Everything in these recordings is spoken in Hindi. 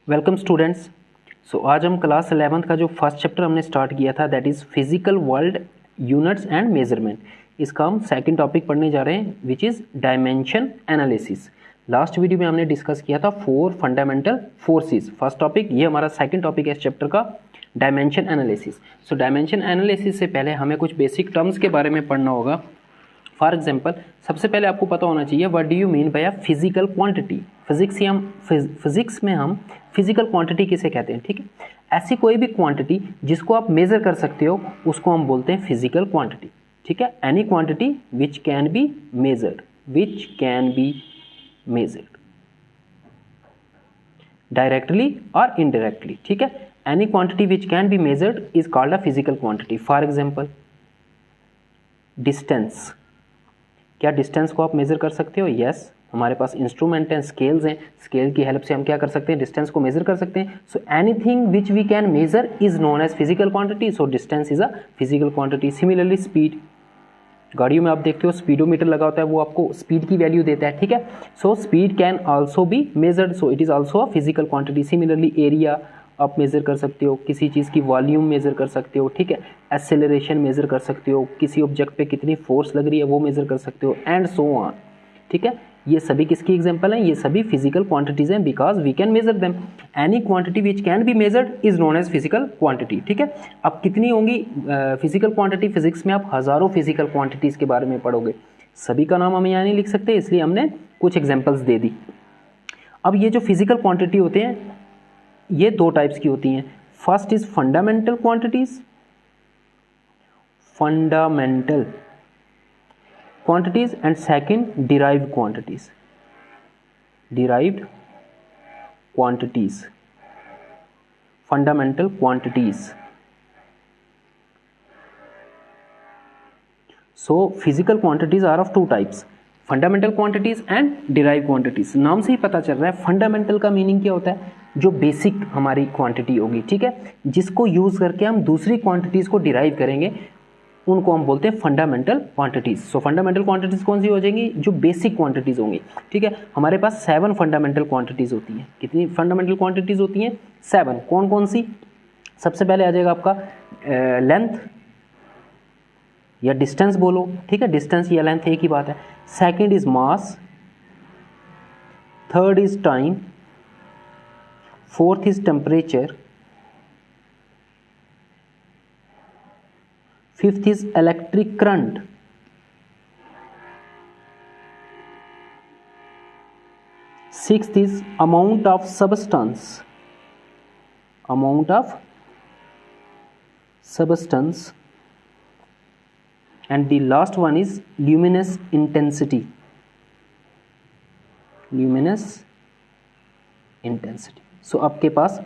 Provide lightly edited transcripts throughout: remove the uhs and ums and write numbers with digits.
Welcome students. सो आज हम क्लास 11th का जो फर्स्ट चैप्टर हमने स्टार्ट किया था that is physical world units and measurement, इसका हम सेकंड टॉपिक पढ़ने जा रहे हैं which is dimension analysis. Last video में हमने डिस्कस किया था 4 फंडामेंटल फोर्सेस। फर्स्ट टॉपिक, ये हमारा सेकंड टॉपिक है इस चैप्टर का, डायमेंशन एनालिसिस। सो डायमेंशन एनालिसिस से पहले हमें कुछ बेसिक टर्म्स के बारे में पढ़ना होगा। फॉर एग्जाम्पल, सबसे पहले आपको पता होना चाहिए what do you mean bye a physical quantity. Physics में हम फिजिकल क्वांटिटी किसे कहते हैं, ठीक है। ऐसी कोई भी क्वांटिटी जिसको आप मेजर कर सकते हो उसको हम बोलते हैं फिजिकल क्वांटिटी, ठीक है। Any quantity which can be measured directly और इनडायरेक्टली, ठीक है। Any quantity which can be measured is called a physical quantity. For example, distance. क्या डिस्टेंस को आप मेजर कर सकते हो? यस, हमारे पास इंस्ट्रूमेंट हैं, स्केल्स हैं, स्केल की हेल्प से हम क्या कर सकते हैं, डिस्टेंस को मेजर कर सकते हैं। So anything which we can measure is known as physical quantity, so distance is a physical quantity. Similarly speed, गाड़ियों में आप देखते हो स्पीडोमीटर लगा होता है, वो आपको स्पीड की वैल्यू देता है, ठीक है। So speed can also be measured, so it is also a physical quantity. Similarly area आप मेजर कर सकते हो, किसी चीज़ की वॉल्यूम मेजर कर सकते हो, ठीक है। एक्सेलरेशन मेजर कर सकते हो, किसी ऑब्जेक्ट पे कितनी फोर्स लग रही है वो मेजर कर सकते हो, एंड सो ऑन, ठीक है। ये सभी किसकी एग्जांपल हैं? ये सभी फिजिकल क्वांटिटीज हैं because we can measure them. Any quantity which can be measured is known as physical quantity, ठीक है। अब कितनी होंगी फिजिकल क्वांटिटी? फिजिक्स में आप हजारों फिजिकल क्वांटिटीज के बारे में पढ़ोगे, सभी का नाम हम यहाँ नहीं लिख सकते, इसलिए हमने कुछ एग्जाम्पल्स दे दी। अब ये जो फिजिकल क्वांटिटी होते हैं ये दो टाइप्स की होती हैं। First is fundamental quantities, fundamental quantities, and second derived quantities, derived quantities, fundamental quantities. So physical quantities are of two types, fundamental quantities and derived quantities. नाम से ही पता चल रहा है फंडामेंटल का मीनिंग क्या होता है, जो बेसिक हमारी क्वांटिटी होगी, ठीक है, जिसको यूज करके हम दूसरी क्वांटिटीज को डिराइव करेंगे, उनको हम बोलते हैं फंडामेंटल क्वांटिटीज। सो फंडामेंटल क्वांटिटीज कौन सी हो जाएंगी? जो बेसिक क्वांटिटीज होंगी, ठीक है। हमारे पास 7 फंडामेंटल क्वांटिटीज होती हैं। कितनी फंडामेंटल क्वांटिटीज होती हैं? 7। कौन कौन सी? सबसे पहले आ जाएगा आपका लेंथ या डिस्टेंस बोलो, ठीक है, डिस्टेंस या लेंथ एक ही बात है। Second is mass, third is time, fourth is temperature, fifth is electric current, sixth is amount of substance, and the last one is luminous intensity, सो आपके पास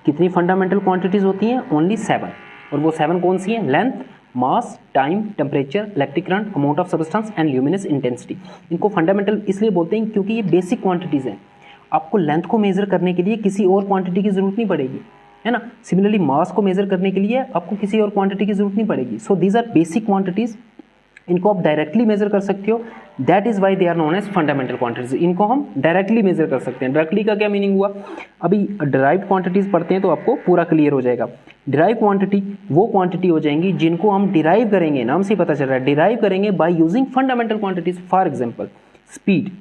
कितनी फंडामेंटल क्वांटिटीज होती हैं? ओनली 7। और वो 7 कौन सी हैं? Length, mass, time, temperature, electric current, amount of substance and luminous intensity. इनको फंडामेंटल इसलिए बोलते हैं क्योंकि ये बेसिक क्वांटिटीज हैं। आपको लेंथ को मेजर करने के लिए किसी और क्वांटिटी की जरूरत नहीं पड़ेगी, है ना। सिमिलरली मास को मेजर करने के लिए आपको किसी और क्वांटिटी की जरूरत नहीं पड़ेगी। So these are basic quantities, इनको आप डायरेक्टली मेजर कर सकते हो, that is why they are known as fundamental quantities. इनको हम डायरेक्टली मेजर कर सकते हैं। डायरेक्टली का क्या मीनिंग हुआ? अभी डिराइव्ड क्वांटिटीज पढ़ते हैं तो आपको पूरा क्लियर हो जाएगा। डिराइव क्वांटिटी वो क्वांटिटी हो जाएंगी जिनको हम डिराइव करेंगे, नाम से ही पता चल रहा है, डिराइव करेंगे by using fundamental quantities. For example speed,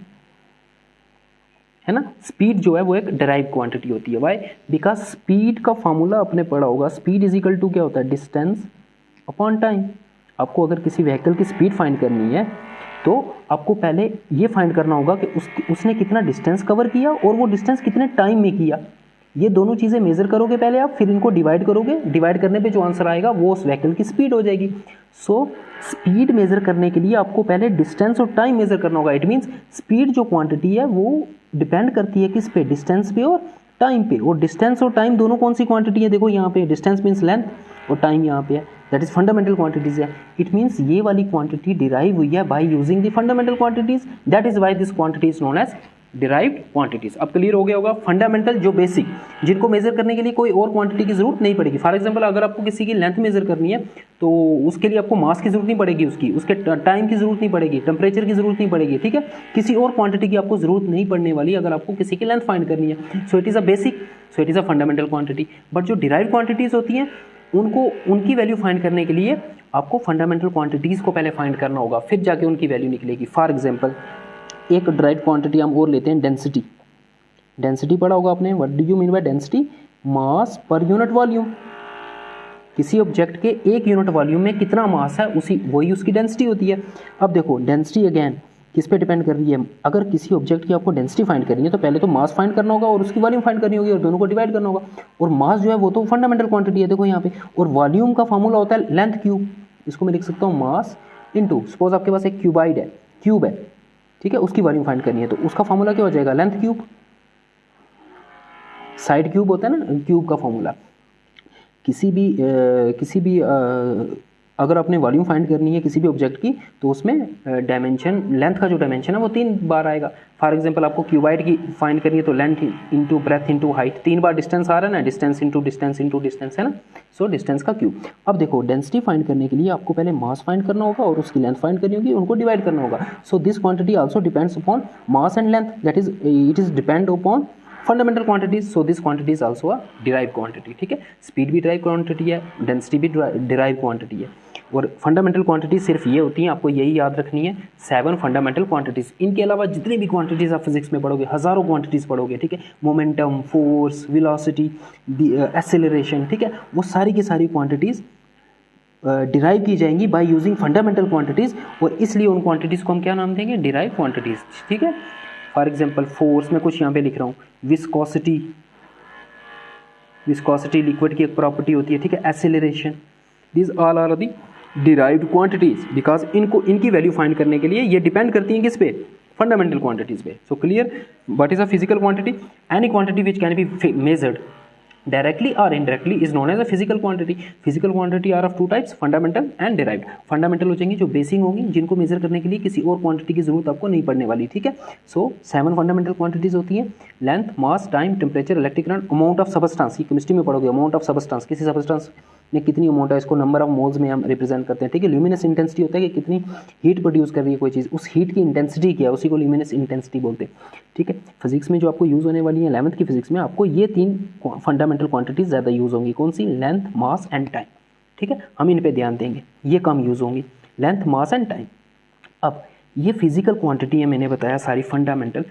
है ना, स्पीड जो है वो एक डिराइव क्वांटिटी होती है। वाई? बिकॉज स्पीड का फॉर्मूला आपने पढ़ा होगा, स्पीड इज इक्वल टू क्या होता है? Distance upon time. आपको अगर किसी व्हीकल की स्पीड फाइंड करनी है तो आपको पहले ये फाइंड करना होगा कि उसने कितना डिस्टेंस कवर किया और वो डिस्टेंस कितने टाइम में किया। ये दोनों चीज़ें मेजर करोगे पहले आप, फिर इनको डिवाइड करोगे, डिवाइड करने पे जो आंसर आएगा वो उस व्हीकल की स्पीड हो जाएगी। सो स्पीड मेजर करने के लिए आपको पहले डिस्टेंस और टाइम मेजर करना होगा। इट मीन्स स्पीड जो क्वांटिटी है वो डिपेंड करती है किस पे? डिस्टेंस पे और टाइम पे। और डिस्टेंस और टाइम दोनों कौन सी क्वांटिटी है? देखो यहाँ पे डिस्टेंस मीन्स लेंथ और टाइम यहाँ पे है, दैट इज फंडामेंटल क्वांटिटीज है। इट मीन्स ये वाली क्वांटिटी डिराइव हुई है by using the fundamental quantities, that is why this quantity is known as derived quantities. अब क्लियर हो गया होगा। फंडामेंटल जो बेसिक, जिनको मेजर करने के लिए कोई और क्वांटिटी की जरूरत नहीं पड़ेगी। फॉर एग्जांपल अगर आपको किसी की लेंथ मेजर करनी है तो उसके लिए आपको मास की जरूरत नहीं पड़ेगी, उसके टाइम की जरूरत नहीं पड़ेगी, टेम्परेचर की जरूरत नहीं पड़ेगी, ठीक है। किसी और क्वांटिटी की आपको जरूरत नहीं पड़ने वाली अगर आपको किसी की लेंथ फाइंड करनी है। So it is a basic so it is a fundamental quantity. But जो डिराइव्ड क्वांटिटीज़ होती हैं उनको उनकी वैल्यू फाइंड करने के लिए आपको फंडामेंटल क्वांटिटीज़ को पहले फाइंड करना होगा, फिर जाके उनकी वैल्यू निकलेगी। फॉर एग्जांपल एक डिराइव्ड क्वांटिटी हम और लेते हैं डेंसिटी। डेंसिटी पढ़ा होगा आपने, what do you mean by density? Mass per unit volume. किसी ऑब्जेक्ट के एक यूनिट वॉल्यूम में कितना मास है वही उसकी डेंसिटी होती है। अब देखो डेंसिटी अगेन किस पे डिपेंड कर रही है? अगर किसी ऑब्जेक्ट की आपको डेंसिटी फाइंड करनी है तो पहले तो मास फाइंड करना होगा और उसकी वॉल्यूम फाइंड करनी होगी और दोनों को डिवाइड करना होगा। और मास जो है वो तो फंडामेंटल क्वांटिटी है, देखो यहाँ पे। और वॉल्यूम का फॉर्मूला होता है लेंथ क्यूब। इसको मैं लिख सकता हूँ मास इंटू, सपोज आपके पास एक क्यूब है, ठीक है, उसकी वॉल्यूम फाइंड करनी है तो उसका फॉर्मूला क्या हो जाएगा? Length cube. साइड क्यूब होता है ना क्यूब का फॉर्मूला। किसी भी अगर आपने वॉल्यूम फाइंड करनी है किसी भी ऑब्जेक्ट की तो उसमें डायमेंशन, लेंथ का जो डायमेंशन है वो 3 बार आएगा। फॉर एग्जांपल आपको क्यूबाइड की फाइंड करनी है तो length into breadth into height, 3 बार डिस्टेंस आ रहा है ना, distance into distance into distance है ना, सो डिस्टेंस का क्यूब। अब देखो डेंसिटी फाइंड करने के लिए आपको पहले मास फाइंड करना होगा और उसकी लेंथ फाइंड करनी होगी, उनको डिवाइड करना होगा। So this quantity also depends upon mass and length, that is it is depend upon fundamental quantities. So this quantity is also a derived quantity, ठीक है। स्पीड भी डिराइव्ड क्वांटिटी है, डेंसिटी भी डिराइव्ड क्वांटिटी है। और फंडामेंटल क्वांटिटी सिर्फ ये होती हैं, आपको यही याद रखनी है, 7 फंडामेंटल क्वांटिटीज। इनके अलावा जितनी भी क्वांटिटीज आप फिजिक्स में पढ़ोगे, हज़ारों क्वांटिटीज पढ़ोगे, ठीक है, मोमेंटम, फोर्स, वेलोसिटी, एक्सेलरेशन, ठीक है, वो सारी की सारी क्वांटिटीज डिराइव की जाएंगी बाय यूजिंग फंडामेंटल क्वांटिटीज। और इसलिए उन क्वांटिटीज को हम क्या नाम देंगे? डिराइव क्वांटिटीज, ठीक है। फॉर एग्जाम्पल फोर्स में कुछ यहाँ पे लिख रहा हूँ, विस्कोसिटी लिक्विड की एक प्रॉपर्टी होती है, ठीक है, acceleration, these all are the derived quantities because इनकी वैल्यू फाइंड करने के लिए ये डिपेंड करती हैं किस पे? फंडामेंटल क्वांटिटीज पे। So clear, what is a physical quantity? Any quantity which can be measured directly or indirectly is known as a physical quantity. Physical quantity are of 2 types, fundamental and derived. Fundamental हो जाएंगी जो बेसिक होंगी, जिनको मेजर करने के लिए किसी और क्वांटिटी की जरूरत आपको नहीं पड़ने वाली, ठीक है। सो 7 फंडामेंटल क्वांटिटीज होती हैं, length, mass, time, temperature, electric current, amount of substance. ये केमिस्ट्री में पढ़ोगे, अमाउंट ऑफ सबस्टेंस, किसी सबस्टेंस में कितनी अमाउंट है, इसको नंबर ऑफ मोल्स में हम रिप्रेजेंट करते हैं, ठीक है। ल्यूमिनस इंटेंसिटी होता है कि कितनी हीट प्रोड्यूस कर रही है कोई चीज़, उस हीट की इंटेंसिटी क्या है, उसी को ल्यूमिनस इंटेंसिटी बोलते हैं, ठीक है। फिजिक्स में जो आपको यूज़ होने वाली है 11th की फिजिक्स में, आपको ये 3 फंडामेंटल क्वांटिटीज ज़्यादा यूज़ होंगी। कौन सी? लेंथ, मास एंड टाइम, ठीक है। हम इन पे ध्यान देंगे, ये कम यूज़ होंगी, लेंथ, मास एंड टाइम। अब ये फिजिकल क्वांटिटी है, मैंने बताया सारी फंडामेंटल,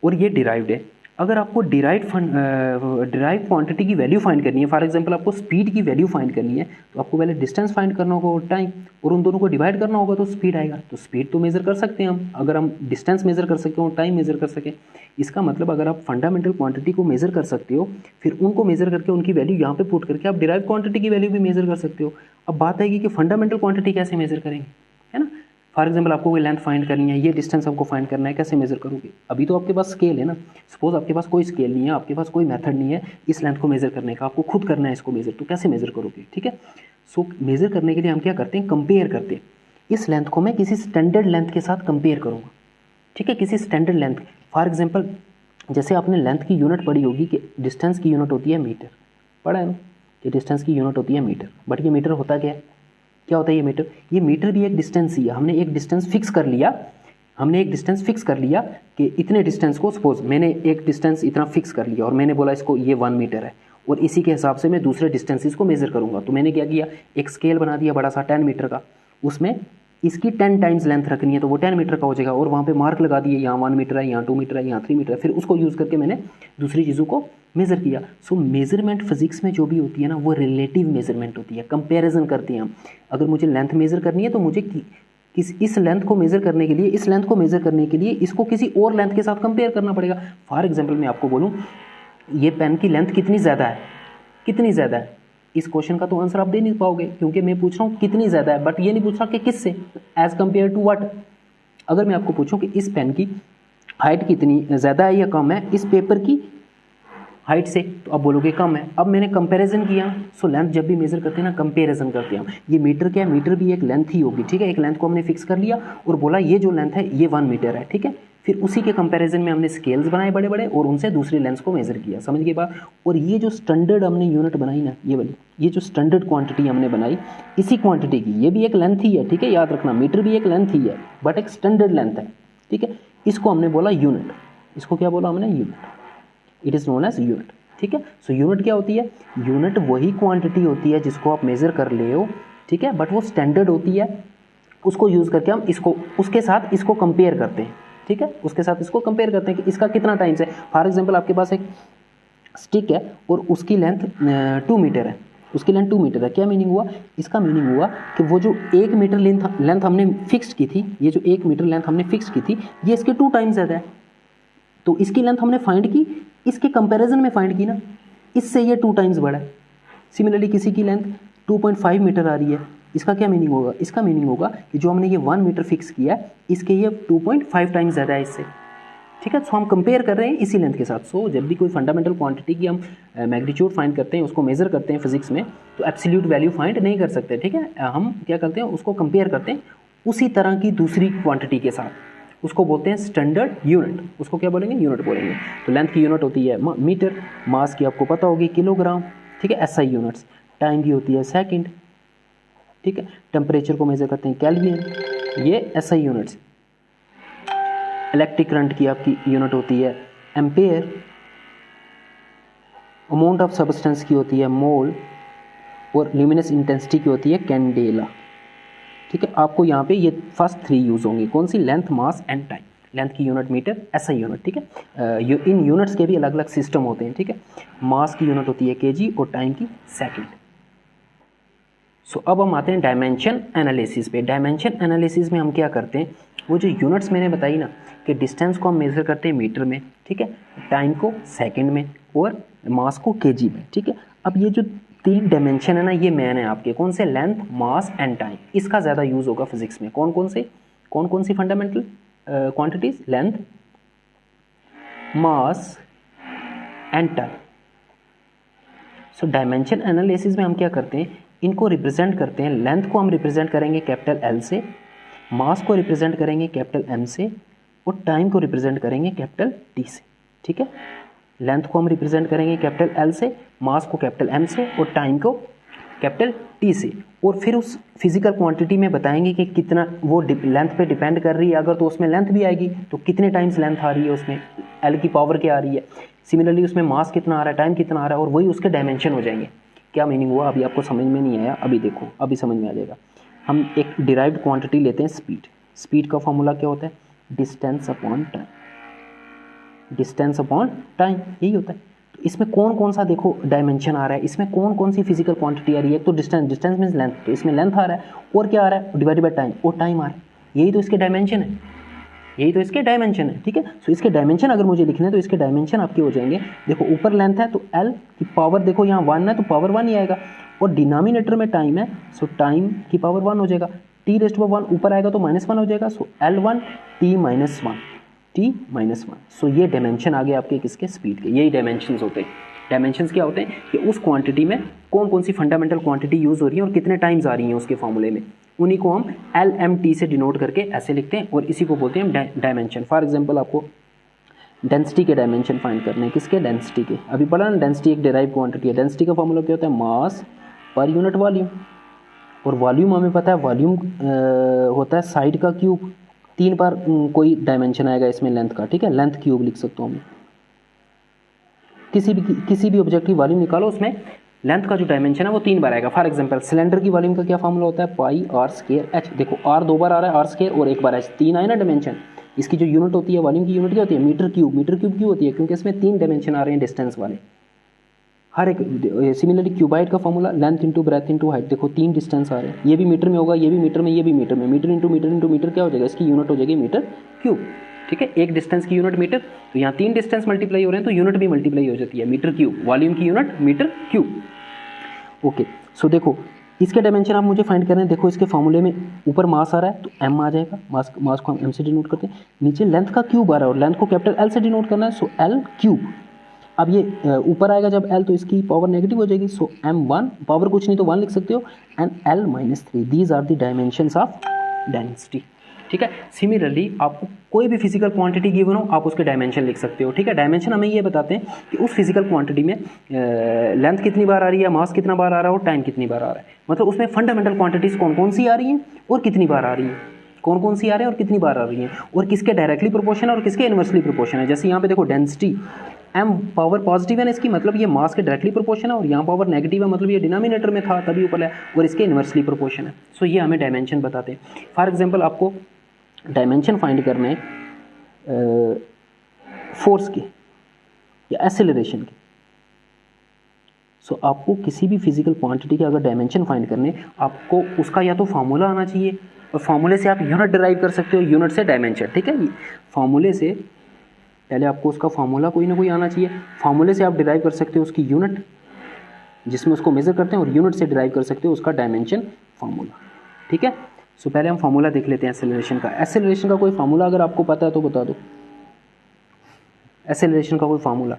और ये डिराइव्ड है। अगर आपको डिराइव क्वांटिटी की वैल्यू फाइंड करनी है, फॉर एग्जांपल आपको स्पीड की वैल्यू फाइंड करनी है, तो आपको पहले डिस्टेंस फाइंड करना होगा और टाइम, और उन दोनों को डिवाइड करना होगा तो स्पीड आएगा। तो स्पीड तो मेजर कर सकते हैं हम, अगर हम डिस्टेंस मेजर कर सकें और टाइम मेजर कर सकें। इसका मतलब अगर आप फंडामेंटल क्वांटिटी को मेजर कर सकते हो, फिर उनको मेजर करके उनकी वैल्यू यहाँ पे पुट करके आप डिराइव क्वांटिटी की वैल्यू भी मेजर कर सकते हो। अब बात आएगी कि फंडामेंटल क्वांटिटी कैसे मेजर करेंगे, है ना। फॉर एग्जाम्पल आपको कोई लेंथ फाइंड करनी है, ये डिस्टेंस आपको फाइंड करना है, कैसे मेजर करोगे? अभी तो आपके पास स्केल है ना, सपोज आपके पास कोई स्केल नहीं है, आपके पास कोई मेथड नहीं है इस लेंथ को मेजर करने का, आपको खुद करना है इसको मेजर, तो कैसे मेजर करोगे, ठीक है। सो मेजर करने के लिए हम क्या करते हैं? कंपेयर करते हैं। इस लेंथ को मैं किसी स्टैंडर्ड लेंथ के साथ कंपेयर करूँगा, ठीक है, किसी स्टैंडर्ड लेंथ। फॉर एग्जाम्पल जैसे आपने लेंथ की यूनिट पढ़ी होगी कि डिस्टेंस की यूनिट होती है मीटर, पढ़ा है ना कि डिस्टेंस की यूनिट होती है मीटर। बट ये मीटर होता क्या है? क्या होता है ये मीटर? ये मीटर भी एक डिस्टेंस ही है। हमने एक डिस्टेंस फिक्स कर लिया कि इतने डिस्टेंस को, सपोज मैंने एक डिस्टेंस इतना फिक्स कर लिया और मैंने बोला इसको ये 1 मीटर है, और इसी के हिसाब से मैं दूसरे डिस्टेंसेस को मेजर करूँगा। तो मैंने क्या किया, एक स्केल बना दिया बड़ा सा 10 मीटर का, उसमें इसकी 10 टाइम्स लेंथ रखनी है तो वो 10 मीटर का हो जाएगा, और वहाँ पे मार्क लगा दिए, यहाँ 1 मीटर है, यहाँ 2 मीटर है, यहाँ 3 मीटर है। फिर उसको यूज़ करके मैंने दूसरी चीज़ों को मेज़र किया। सो मेज़रमेंट फिजिक्स में जो भी होती है ना, वो रिलेटिव मेज़रमेंट होती है, कंपैरिजन करते हैं हम। अगर मुझे लेंथ मेज़र करनी है तो मुझे इस लेंथ को मेज़र करने के लिए इसको किसी और लेंथ के साथ कंपेयर करना पड़ेगा। फॉर एग्जाम्पल मैं आपको बोलूँ, ये पेन की लेंथ कितनी ज़्यादा है, इस क्वेश्चन का तो आंसर आप दे नहीं पाओगे, क्योंकि मैं पूछ रहा हूँ कितनी ज़्यादा है, बट ये नहीं पूछ रहा कि किससे, एज कम्पेयर टू व्हाट। अगर मैं आपको पूछूं कि इस पेन की हाइट कितनी ज़्यादा है या कम है इस पेपर की हाइट से, तो आप बोलोगे कम है। अब मैंने कंपैरिजन किया। सो लेंथ जब भी मेजर करते हैं ना, कंपैरिजन करते हैं हम। ये मीटर क्या है? मीटर भी एक लेंथ ही होगी, ठीक है। एक लेंथ को हमने फिक्स कर लिया और बोला ये जो लेंथ है ये 1 मीटर है, ठीक है। फिर उसी के कंपैरिजन में हमने स्केल्स बनाए बड़े बड़े और उनसे दूसरी लेंथ को मेजर किया। समझ गए बात? और ये जो स्टैंडर्ड हमने यूनिट बनाई ना, ये वाली, ये जो स्टैंडर्ड क्वांटिटी हमने बनाई, इसी क्वांटिटी की, ये भी एक लेंथ ही है, ठीक है, याद रखना। मीटर भी एक लेंथ ही है, बट एक स्टैंडर्ड लेंथ है, ठीक है। इसको हमने बोला यूनिट। इसको क्या बोला हमने? Unit. It is known as unit. ठीक है। सो यूनिट क्या होती है, यूनिट वही क्वांटिटी होती है जिसको आप मेज़र कर ले हो, ठीक है, बट वो स्टैंडर्ड होती है, उसको यूज़ करके हम इसको उसके साथ इसको कंपेयर करते हैं, ठीक है, उसके साथ इसको कंपेयर करते हैं कि इसका कितना टाइम्स है। फॉर एग्जांपल आपके पास एक स्टिक है और उसकी लेंथ 2 मीटर है, उसकी लेंथ 2 मीटर है। क्या मीनिंग हुआ, इसका मीनिंग हुआ कि वो जो 1 मीटर लेंथ हमने फिक्स की थी, ये जो 1 मीटर लेंथ हमने फिक्स की थी, ये इसके 2 टाइम्स ज़्यादा है। तो इसकी लेंथ हमने फाइंड की, इसके कंपैरिजन में फाइंड की ना, इससे ये 2 टाइम्स बड़ा है। सिमिलरली किसी की लेंथ 2.5 मीटर आ रही है, इसका क्या मीनिंग होगा, इसका मीनिंग होगा कि जो हमने ये 1 मीटर फिक्स किया है, इसके ये 2.5 टाइम्स ज़्यादा है इससे, ठीक है। सो हम कंपेयर कर रहे हैं इसी लेंथ के साथ। सो जब भी कोई फंडामेंटल क्वांटिटी की हम मैग्नीट्यूड फाइंड करते हैं, उसको मेजर करते हैं फिजिक्स में, तो एब्सोल्यूट वैल्यू फाइंड नहीं कर सकते, ठीक है। हम क्या करते हैं, उसको कंपेयर करते हैं उसी तरह की दूसरी क्वांटिटी के साथ, उसको बोलते हैं स्टैंडर्ड यूनिट। उसको क्या बोलेंगे, यूनिट बोलेंगे। तो लेंथ की यूनिट होती है मीटर, मास की आपको पता होगी किलोग्राम, ठीक है, एसआई यूनिट्स, टाइम की होती है सेकंड, ठीक है, टेम्परेचर को मेजर करते हैं केल्विन, ये एसआई यूनिट्स। इलेक्ट्रिक करंट की आपकी यूनिट होती है एम्पेयर, अमाउंट ऑफ सब्सटेंस की होती है मोल, और ल्यूमिनस इंटेंसिटी की होती है कैंडेला, ठीक है। आपको यहाँ पे ये फर्स्ट 3 यूज़ होंगी, कौन सी, length, mass and time. Length की यूनिट मीटर, एसआई यूनिट, ठीक है। इन यूनिट्स के भी अलग अलग सिस्टम होते हैं, ठीक है। मास की यूनिट होती है केजी और टाइम की सेकंड। सो अब हम आते हैं डायमेंशन एनालिसिस पे। डायमेंशन एनालिसिस में हम क्या करते हैं, वो जो यूनिट्स मैंने बताई ना कि डिस्टेंस को हम मेज़र करते हैं मीटर में, ठीक है, टाइम को सेकंड में और मास को केजी में, ठीक है। अब ये जो 3 डायमेंशन है ना, ये मेन है आपके, कौन से, लेंथ, मास एंड टाइम। इसका ज़्यादा यूज़ होगा फिजिक्स में। कौन कौन सी fundamental quantities, length, mass and time. So dimension analysis में हम क्या करते हैं, इनको रिप्रेजेंट करते हैं। लेंथ को हम रिप्रेजेंट करेंगे कैपिटल एल से, मास को रिप्रेजेंट करेंगे कैपिटल एम से, और टाइम को रिप्रेजेंट करेंगे कैपिटल टी से, ठीक है। लेंथ को हम रिप्रेजेंट करेंगे कैपिटल एल से, मास को कैपिटल एम से, और टाइम को कैपिटल टी से। और फिर उस फिजिकल क्वांटिटी में बताएंगे कि कितना वो लेंथ पे डिपेंड कर रही है, अगर तो उसमें लेंथ भी आएगी तो कितने टाइम्स लेंथ आ रही है, उसमें एल की पावर क्या आ रही है। सिमिलरली उसमें मास कितना आ रहा है, टाइम कितना आ रहा है, और वही उसके डायमेंशन हो जाएंगे। क्या मीनिंग हुआ, अभी आपको समझ में नहीं आया, अभी देखो, अभी समझ में आ जाएगा। हम एक डिराइव्ड क्वांटिटी लेते हैं स्पीड। स्पीड का फॉर्मूला क्या होता है, distance upon time, distance upon time, यही होता है। तो इसमें कौन कौन सा देखो डायमेंशन आ रहा है, इसमें कौन कौन सी फिजिकल क्वांटिटी आ रही है। तो डिस्टेंस मीन्स लेंथ, तो इसमें लेंथ आ रहा है, और क्या आ रहा है, डिवाइडेड बाय टाइम, और टाइम आ रहा है। यही तो इसके डायमेंशन है, यही तो इसके डायमेंशन है, ठीक है। सो इसके डायमेंशन अगर मुझे लिखने हैं तो इसके डायमेंशन आपके हो जाएंगे, देखो ऊपर लेंथ है तो एल की पावर, देखो यहाँ 1 है तो पावर 1 ही आएगा, और डिनोमिनेटर में टाइम है, सो टाइम की पावर 1 हो जाएगा। टी रेस्ट पावर 1 ऊपर आएगा तो -1 हो जाएगा, सो L1 T -1 सो ये डायमेंशन आ गए आपके किसके, स्पीड के। यही डायमेंशंस होते हैं। डायमेंशंस क्या होते हैं कि उस क्वांटिटी में कौन कौन सी फंडामेंटल क्वांटिटी यूज़ हो रही है और कितने टाइम्स आ रही हैं उसके फॉर्मूले में, उन्हीं को हम LMT से डिनोट करके ऐसे लिखते हैं, और इसी को बोलते हैं डायमेंशन। फॉर एग्जांपल आपको डेंसिटी के डायमेंशन फाइंड करने हैं, किसके, डेंसिटी के। अभी पढ़ा ना, डेंसिटी एक डिराइव क्वांटिटी है। डेंसिटी का फॉर्मूला क्या होता है, मास पर यूनिट वॉल्यूम, और वॉल्यूम हमें पता है, वॉल्यूम होता है साइड का क्यूब। 3 बार कोई डायमेंशन आएगा इसमें लेंथ का, ठीक है, लेंथ क्यूब लिख सकता हूँ मैं। किसी भी ऑब्जेक्ट की वॉल्यूम निकालो, उसमें लेंथ का जो डायमेंशन है वो 3 बार आएगा। फॉर एग्जांपल सिलेंडर की वॉल्यूम का क्या फॉर्मूला होता है, पाई आर स्क्वायर एच। देखो आर 2 बार आ रहा है, आर स्क्वायर और 1 बार एच, 3 आए ना डायमेंशन। इसकी जो यूनिट होती है वॉल्यूम की यूनिट क्या होती है, मीटर क्यूब। मीटर क्यूब क्यों होती है, क्योंकि इसमें 3 डायमेंशन आ रहे हैं डिस्टेंस वाले हर एक। सिमिलरली क्यूबाइड का formula length into breadth into height, देखो 3 डिस्टेंस आ रहे हैं, ये भी मीटर में होगा, ये भी मीटर में, ये भी मीटर में। Metre into metre into metre क्या हो जाएगा, इसकी यूनिट हो जाएगी मीटर क्यूब, ठीक है। एक डिस्टेंस की यूनिट मीटर, तो यहाँ 3 डिस्टेंस मल्टीप्लाई हो रहे हैं तो यूनिट भी मल्टीप्लाई हो जाती है, मीटर क्यूब। वॉल्यूम की यूनिट मीटर क्यूब, ओके। सो देखो इसके डायमेंशन आप मुझे फाइंड कर रहे हैं, देखो इसके फॉर्मूले में ऊपर मास आ रहा है तो m आ जाएगा, मास को हम m से डिनोट करते हैं। नीचे लेंथ का क्यूब आ रहा है और लेंथ को कैपिटल L से डिनोट करना है, सो L क्यूब। अब ये ऊपर आएगा जब L तो इसकी पावर नेगेटिव हो जाएगी, सो M1 पावर कुछ नहीं तो 1 लिख सकते हो, and L -3। These are the dimensions of density, ठीक है। सिमिलरली आपको कोई भी फिजिकल क्वांटिटी गिवन हो, आप उसके डायमेंशन लिख सकते हो, ठीक है। डायमेंशन हमें ये बताते हैं कि उस फिजिकल क्वांटिटी में लेंथ कितनी बार आ रही है, मास कितना बार आ रहा है और टाइम कितनी बार आ रहा है। मतलब उसमें फंडामेंटल क्वांटिटीज कौन कौन सी आ रही हैं और कितनी बार आ रही है, कौन कौन सी आ रही है और कितनी बार आ रही है, और किसके डायरेक्टली प्रोपोर्शन है और किसके इनवर्सली प्रोपोर्शन है। जैसे यहाँ पे देखो डेंसिटी m पावर पॉजिटिव है ना इसकी, मतलब ये मास के डायरेक्टली प्रोपोर्शन है, और यहाँ पावर नेगेटिव है मतलब ये डिनोमिनेटर में था तभी ऊपर है, और इसके इन्वर्सली प्रोपोर्शन है। सो ये हमें डायमेंशन बताते हैं। फॉर एग्जांपल आपको डायमेंशन फाइंड करने फोर्स के या एक्सेलरेशन के। सो आपको किसी भी फिजिकल क्वांटिटी के अगर डायमेंशन फाइंड करने, आपको उसका या तो फार्मूला आना चाहिए, और फार्मूले से आप यूनिट डिराइव कर सकते हो, यूनिट से डायमेंशन, ठीक है। फार्मूले से पहले आपको उसका फार्मूला कोई ना कोई आना चाहिए, फार्मूले से आप डिराइव कर सकते हो उसकी यूनिट जिसमें उसको मेजर करते हैं, और यूनिट से डिराइव कर सकते हो उसका डायमेंशन फार्मूला, ठीक है। सो पहले हम फार्मूला देख लेते हैं एक्सेलरेशन का। एक्सेलरेशन का कोई फार्मूला अगर आपको पता है तो बता दो। एक्सेलरेशन का कोई फार्मूला,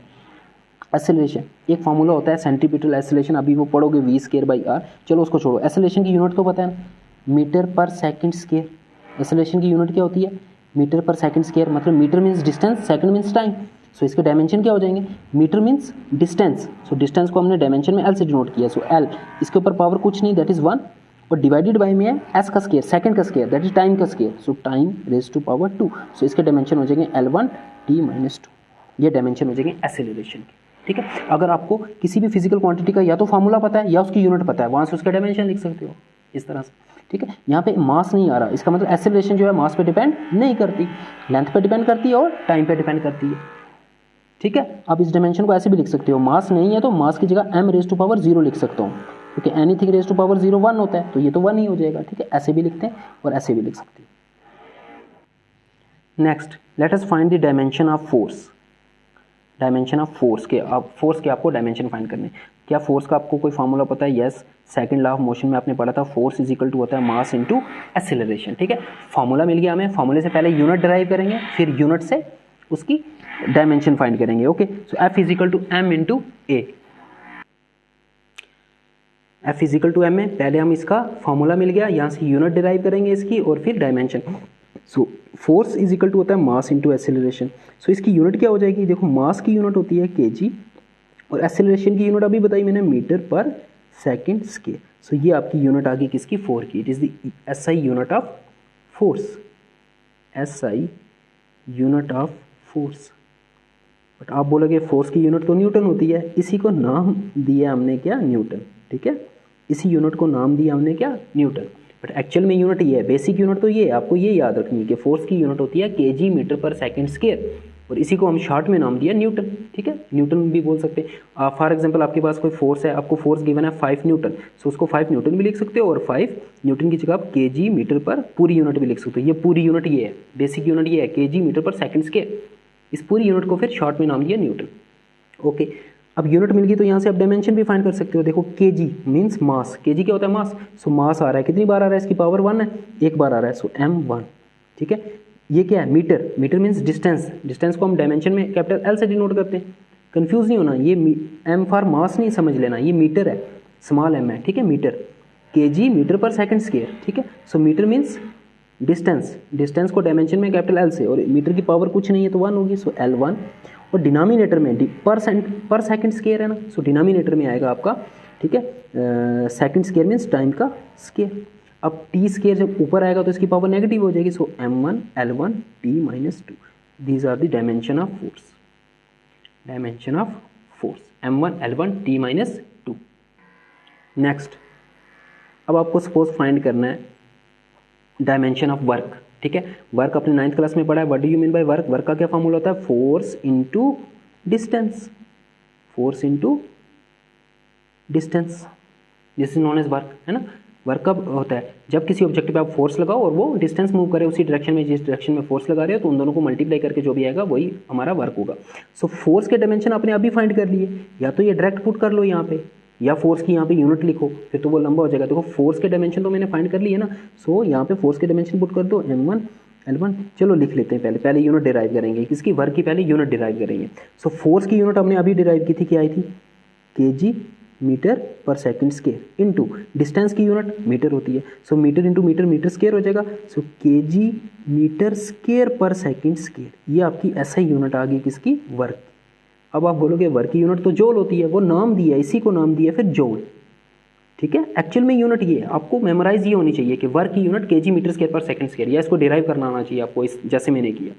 एक्सेलरेशन एक फार्मूला होता है सेंट्रीपिटल एक्सेलरेशन, अभी वो पढ़ोगे v²/r। चलो उसको छोड़ो, एक्सेलरेशन की यूनिट तो पता है ना, मीटर पर सेकंड स्क्वायर। एक्सेलरेशन की यूनिट क्या होती है? मीटर पर सेकंड स्क्वायर, मतलब meter means distance, second means time. So इसके डायमेंशन क्या हो जाएंगे? Meter means distance, so distance को हमने डायमेंशन में एल से डिनोट किया। सो एल, इसके ऊपर पावर कुछ नहीं, दैट इज 1, और डिवाइडेड बाय में है एस का स्क्वायर, सेकंड का स्क्वायर, दैट इज टाइम का square. So time raise to power 2। सो इसके डायमेंशन हो जाएंगे L1 t-2। ये डायमेंशन हो जाएंगे एक्सेलरेशन के, ठीक है। अगर आपको किसी भी फिजिकल क्वांटिटी का या तो फार्मूला पता है या उसकी यूनिट पता है, वहाँ से उसका डायमेंशन लिख सकते हो इस तरह से, ठीक है। यहाँ पे मास नहीं आ रहा, इसका मतलब एक्सेलरेशन जो है मास पे डिपेंड नहीं करती, लेंथ पे डिपेंड करती है और टाइम पे डिपेंड करती है, ठीक है। आप इस डायमेंशन को ऐसे भी लिख सकते हो, मास नहीं है तो मास की जगह m⁻0 लिख सकता हूँ, क्योंकि एनीथिंग (0) 1 होता है, तो ये तो 1 ही हो जाएगा, ठीक है। ऐसे भी लिखते हैं और ऐसे भी लिख सकते हैं। Next, let us find the dimension of force. Dimension of force के, आप फोर्स के आपको डायमेंशन फाइंड करने। क्या फोर्स का आपको कोई फार्मूला पता है? Yes, second law of motion में आपने पढ़ा था, फोर्स इज इक्वल टू होता है मास इनटू एक्सेलरेशन, ठीक है। फार्मूला मिल गया हमें, फार्मूले से पहले यूनिट डिराइव करेंगे, फिर यूनिट से उसकी डायमेंशन फाइंड करेंगे, okay. So F is equal to M into A. F is equal to M में पहले हम इसका फार्मूला मिल गया, यहाँ से यूनिट डिराइव करेंगे इसकी और फिर dimension. So force is equal to होता है मास इंटू एक्सेलरेशन। सो इसकी यूनिट क्या हो जाएगी? देखो, मास की यूनिट होती है kg, और एक्सेलरेशन की यूनिट अभी बताई मैंने मीटर पर सेकंड स्क्वायर। सो ये आपकी यूनिट आ गई किसकी? 4 की। It is the SI unit of force, SI unit of force. But आप बोलोगे फोर्स की यूनिट तो न्यूटन होती है, इसी को नाम दिया हमने क्या? न्यूटन, ठीक है। इसी यूनिट को नाम दिया हमने क्या? न्यूटन। बट एक्चुअल में यूनिट ये है, बेसिक यूनिट तो ये है, आपको ये याद रखनी है कि फोर्स की यूनिट होती है kg मीटर पर सेकंड स्क्वायर, और इसी को हम शॉर्ट में नाम दिया न्यूटन, ठीक है। न्यूटन भी बोल सकते हैं। फॉर एग्जांपल आपके पास कोई फोर्स है, आपको फोर्स गिवन है 5 न्यूटन, सो उसको 5 न्यूटन भी लिख सकते हो, और 5 न्यूटन की जगह आप kg मीटर पर पूरी यूनिट भी लिख सकते हो। ये पूरी यूनिट ये है, बेसिक यूनिट ये है kg मीटर पर सेकंड स्क्वायर। इस पूरी यूनिट को फिर शॉर्ट में नाम दिया न्यूटन, ओके। अब यूनिट मिल गई तो यहाँ से आप डायमेंशन भी फाइंड कर सकते हो। देखो, kg मीन्स मास, kg क्या होता है? मास। सो मास आ रहा है, कितनी बार आ रहा है? इसकी पावर 1 है, एक बार आ रहा है, सो m1, ठीक है। ये क्या है? Metre. Metre means distance, distance को हम डायमेंशन में कैपिटल L से डिनोट करते हैं। कंफ्यूज नहीं होना, ये m फॉर मास नहीं समझ लेना, ये मीटर है, स्मॉल m है, ठीक है। मीटर, kg मीटर पर सेकंड स्क्वायर, ठीक है। So metre means distance, distance को डायमेंशन में कैपिटल L से, और मीटर की पावर कुछ नहीं है तो 1 होगी, सो L1। और डिनोमिनेटर में पर सेकंड स्क्वायर है ना, सो डिनोमिनेटर में आएगा आपका, ठीक है, सेकंड स्क्वायर मीन्स टाइम का स्क्वायर। अब टी स्क्वायर जब ऊपर आएगा तो इसकी पावर नेगेटिव हो जाएगी, so m1 L1 t-2। These are the dimension of force, dimension of force m1 L1 t-2। Next, अब आपको सपोज फाइंड करना है डायमेंशन ऑफ वर्क, ठीक है। वर्क अपने 9th क्लास में पढ़ा है। What do you mean by work? Work का क्या फॉर्मूला होता है? Force into distance, force into distance, this is known as work, है ना। वर्क कब होता है? जब किसी ऑब्जेक्ट पे आप फोर्स लगाओ और वो डिस्टेंस मूव करे उसी डायरेक्शन में जिस डायरेक्शन में फोर्स लगा रहे हो, तो उन दोनों को मल्टीप्लाई करके जो भी आएगा वही हमारा वर्क होगा। सो फोर्स के डायमेंशन आपने अभी फाइंड कर लिए, या तो ये डायरेक्ट पुट कर लो यहाँ पे, या फोर्स की यहाँ पे यूनिट लिखो, फिर तो वो लंबा हो जाएगा। देखो, फोर्स के डायमेंशन तो मैंने फाइंड कर लिए ना, सो यहाँ पे फोर्स के डायमेंशन पुट कर दो, m1 L1। चलो लिख लेते हैं, पहले यूनिट डिराइव करेंगे, किसकी? वर्क की पहले यूनिट डिराइव करेंगे। सो फोर्स की यूनिट हमने अभी डिराइव की थी, क्या आई थी? kg मीटर पर सेकंड स्क्वायर इनटू डिस्टेंस की यूनिट मीटर होती है, so meter into metre, metre square हो जाएगा, सो kg मीटर स्क्वायर पर सेकंड स्क्वायर। ये आपकी SI यूनिट आ गई किसकी? वर्क। अब आप बोलोगे वर्क की यूनिट तो जूल होती है, वो नाम दिया, इसी को नाम दिया फिर जूल, ठीक है। एक्चुअल में यूनिट ये है, आपको मेमोराइज ये होनी चाहिए कि वर्क की यूनिट kg मीटर स्क्वायर पर सेकंड स्क्वायर, या इसको डिराइव करना आना चाहिए आपको, इस जैसे मैंने किया,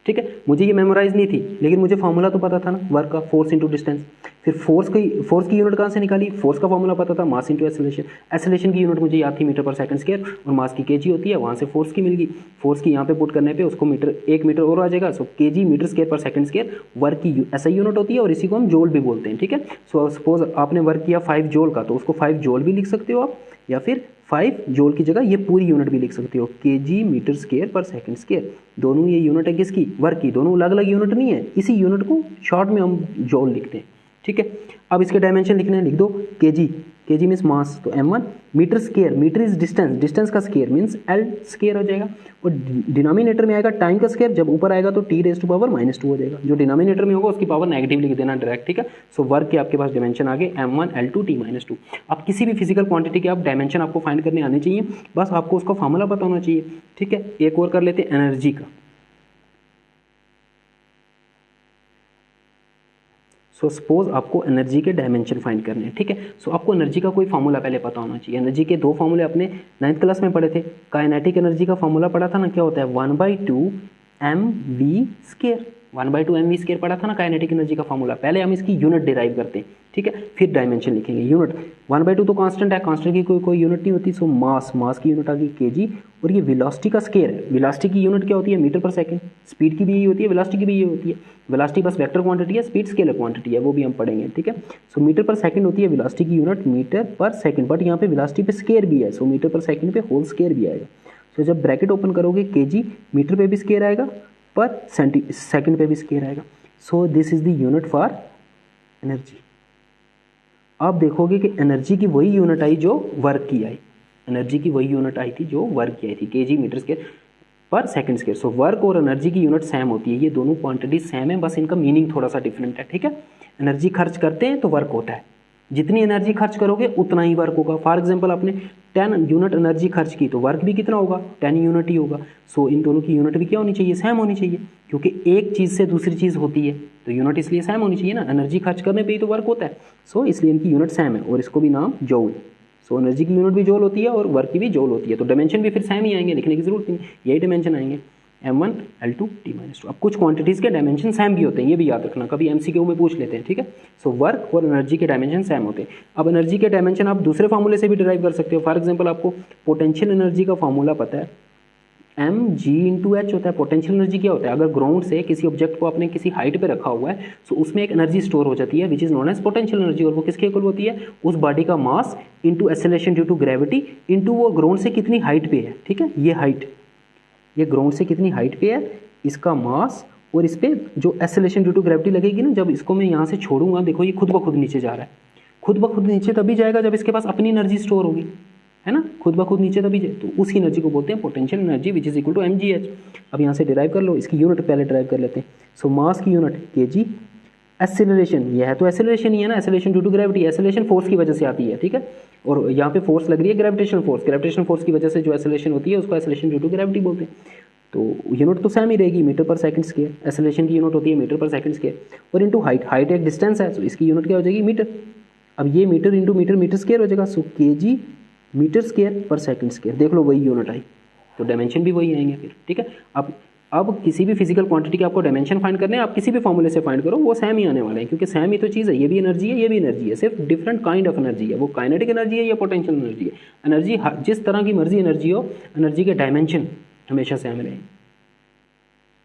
ठीक है, मुझे ये मेमोराइज नहीं थी, लेकिन मुझे फार्मूला तो पता था ना वर्क का, फोर्स इंटू डिस्टेंस। फिर फोर्स की यूनिट कहाँ से निकाली, फोर्स का फार्मूला पता था, मास इंटू एक्सेलरेशन। एक्सेलरेशन की यूनिट मुझे याद थी मीटर पर सेकंड स्क्वायर, और मास की केजी होती है, वहाँ से फोर्स की मिल गई। फोर्स की यहाँ पे पुट करने पे उसको मीटर, 1 मीटर और आ जाएगा। सो केजी मीटर स्क्वायर पर सेकंड स्क्वायर वर्क की ऐसा यूनिट होती है, और इसी को हम जोल भी बोलते हैं। ठीक है, सो सपोज आपने वर्क किया 5 जोल का, तो उसको 5 जोल भी लिख सकते हो आप, या फिर 5 जोल की जगह ये पूरी यूनिट भी लिख सकते हो, केजी मीटर स्क्वायर पर सेकंड स्क्वायर। दोनों ये यूनिट है किसकी, वर्क की, दोनों अलग अलग यूनिट नहीं है, इसी यूनिट को शॉर्ट में हम जोल लिखते हैं। ठीक है, अब इसके डायमेंशन लिखने हैं, लिख दो केजी, केजी मीन्स मास, तो m1, metre square, metre is distance, distance का स्क्वायर मीन्स l स्क्वायर हो जाएगा, और डिनोमिनेटर में आएगा टाइम का स्क्वायर, जब ऊपर आएगा तो t⁻⁻² हो जाएगा, जो डिनोमिनेटर में होगा उसकी पावर नेगेटिव लिख देना डायरेक्ट। ठीक है, सो वर्क के आपके पास डायमेंशन आ गए m1 l2 t-2। अब किसी भी फिजिकल क्वांटिटी के आप डायमेंशन आपको फाइंड करने आने चाहिए, बस आपको उसका फॉर्मूला पता होना चाहिए। ठीक है, एक और कर लेते हैं एनर्जी का। सो सपोज आपको एनर्जी के डायमेंशन फाइंड करने हैं। ठीक है, सो आपको एनर्जी का कोई फार्मूला पहले पता होना चाहिए। एनर्जी के 2 फार्मूले अपने 9th क्लास में पढ़े थे। काइनेटिक एनर्जी का फार्मूला पढ़ा था ना, क्या होता है 1/2 mv², 1/2 mv² पढ़ा था ना काइनेटिक एनर्जी का फार्मूला। पहले हम इसकी यूनिट डिराइव करते हैं, ठीक है, फिर डायमेंशन लिखेंगे। यूनिट 1/2 तो कांस्टेंट है, कांस्टेंट की कोई यूनिट नहीं होती। सो मास की यूनिट आ गई केजी, और ये वेलोसिटी का स्केयर है। वेलोसिटी की यूनिट क्या होती है, मीटर पर सेकंड। स्पीड की भी यही होती है, वेलोसिटी की भी यही होती है। वेलोसिटी बस वेक्टर क्वांटिटी है, स्पीड स्केलर क्वांटिटी है, वो भी हम पढ़ेंगे। ठीक है, सो मीटर पर सेकंड होती है वेलोसिटी की यूनिट, मीटर पर सेकंड, बट यहाँ पे वेलोसिटी पे स्केयर भी है, सो मीटर पर सेकंड पे होल स्केयर भी आएगा। सो जब ब्रैकेट ओपन करोगे केजी मीटर पे भी स्केयर आएगा, पर सेकंड पे भी स्केयर आएगा। So this is the unit for energy. आप देखोगे कि एनर्जी की वही यूनिट आई जो वर्क की आई, एनर्जी की वही यूनिट आई थी जो वर्क की आई थी, केजी मीटर स्क्वायर पर सेकंड स्क्वायर। सो वर्क और एनर्जी की यूनिट सेम होती है, ये दोनों क्वांटिटी सेम है, बस इनका मीनिंग थोड़ा सा डिफरेंट है। ठीक है, एनर्जी खर्च करते हैं तो वर्क होता है, जितनी एनर्जी खर्च करोगे उतना ही वर्क होगा। फॉर एग्जांपल आपने 10 यूनिट एनर्जी खर्च की, तो वर्क भी कितना होगा, 10 यूनिट ही होगा। सो इन दोनों की यूनिट भी क्या होनी चाहिए, सेम होनी चाहिए, क्योंकि एक चीज़ से दूसरी चीज़ होती है, तो यूनिट इसलिए सेम होनी चाहिए ना, एनर्जी खर्च करने पे ही तो वर्क होता है। सो इसलिए इनकी यूनिट सेम है, और इसको भी नाम जूल। सो एनर्जी की यूनिट भी जूल होती है और वर्क की भी जूल होती है, तो डायमेंशन भी फिर सेम ही आएंगे, लिखने की जरूरत नहीं, यही डायमेंशन आएंगे m1 l2 t-2। अब कुछ क्वांटिटीज़ के डायमेंशन सेम भी होते हैं, ये भी याद रखना, कभी MCQ में पूछ लेते हैं। ठीक है, सो वर्क और एनर्जी के डायमेंशन सेम होते हैं। अब एनर्जी के डायमेंशन आप दूसरे फार्मूले से भी डिराइव कर सकते हो। फॉर एग्जांपल आपको पोटेंशियल एनर्जी का फार्मूला पता है, mg/h होता है। पोटेंशियल एनर्जी क्या होता है, अगर ग्राउंड से किसी ऑब्जेक्ट को आपने किसी हाइट पे रखा हुआ है, तो उसमें एक एनर्जी स्टोर हो जाती है which is known as potential energy, और वो किसके इक्वल होती है, उस बॉडी का mass into acceleration due to gravity into वो ग्राउंड से कितनी हाइट पे है। ठीक है, ये हाइट, ये ग्राउंड से कितनी हाइट पे है, इसका मास, और इस पर जो एक्सेलरेशन ड्यू टू ग्रेविटी लगेगी ना, जब इसको मैं यहाँ से छोड़ूंगा, देखो ये खुद ब खुद नीचे जा रहा है। खुद ब खुद नीचे तभी जाएगा जब इसके पास अपनी एनर्जी स्टोर होगी, है ना, खुद ब खुद नीचे तभी जाए, तो उसी एनर्जी को बोलते हैं potential energy which is equal to mgh। अब यहाँ से डिराइव कर लो, इसकी यूनिट पहले डिराइव कर लेते हैं। सो मास की यूनिट केजी, एक्सेलरेशन, यह है तो एक्सेलरेशन ही है ना, acceleration due to gravity, acceleration force की वजह से आती है। ठीक है, और यहाँ पे फोर्स लग रही है ग्रेविटेशनल फोर्स, ग्रेविटेशनल फोर्स की वजह से जो एक्सेलरेशन होती है उसको एक्सेलरेशन ड्यू टू ग्रेविटी बोलते हैं। तो यूनिट तो सेम ही रहेगी, मीटर पर सेकंड स्क्वायर, एक्सेलरेशन की यूनिट होती है मीटर पर सेकंड स्क्वायर, और इंटू हाइट, हाइट एक डिस्टेंस है, तो इसकी यूनिट क्या हो जाएगी, मीटर। अब ये metre into metre, metre square हो जाएगा, सो केजी मीटर स्क्वायर पर सेकंड स्क्वायर, देख लो वही यूनिट आई, तो डायमेंशन भी वही आएंगे फिर। ठीक है, अब किसी भी फिजिकल क्वांटिटी के आपको डायमेंशन फाइंड करने हैं, आप किसी भी फॉर्मूले से फाइंड करो, वो सेम ही आने वाले हैं, क्योंकि सेम ही तो चीज़ है, ये भी एनर्जी है, ये भी एनर्जी है, सिर्फ डिफरेंट काइंड ऑफ एनर्जी है। वो काइनेटिक एनर्जी है या पोटेंशियल एनर्जी है, एनर्जी जिस तरह की मर्जी एनर्जी हो, एनर्जी के डायमेंशन हमेशा सेम रहेंगे।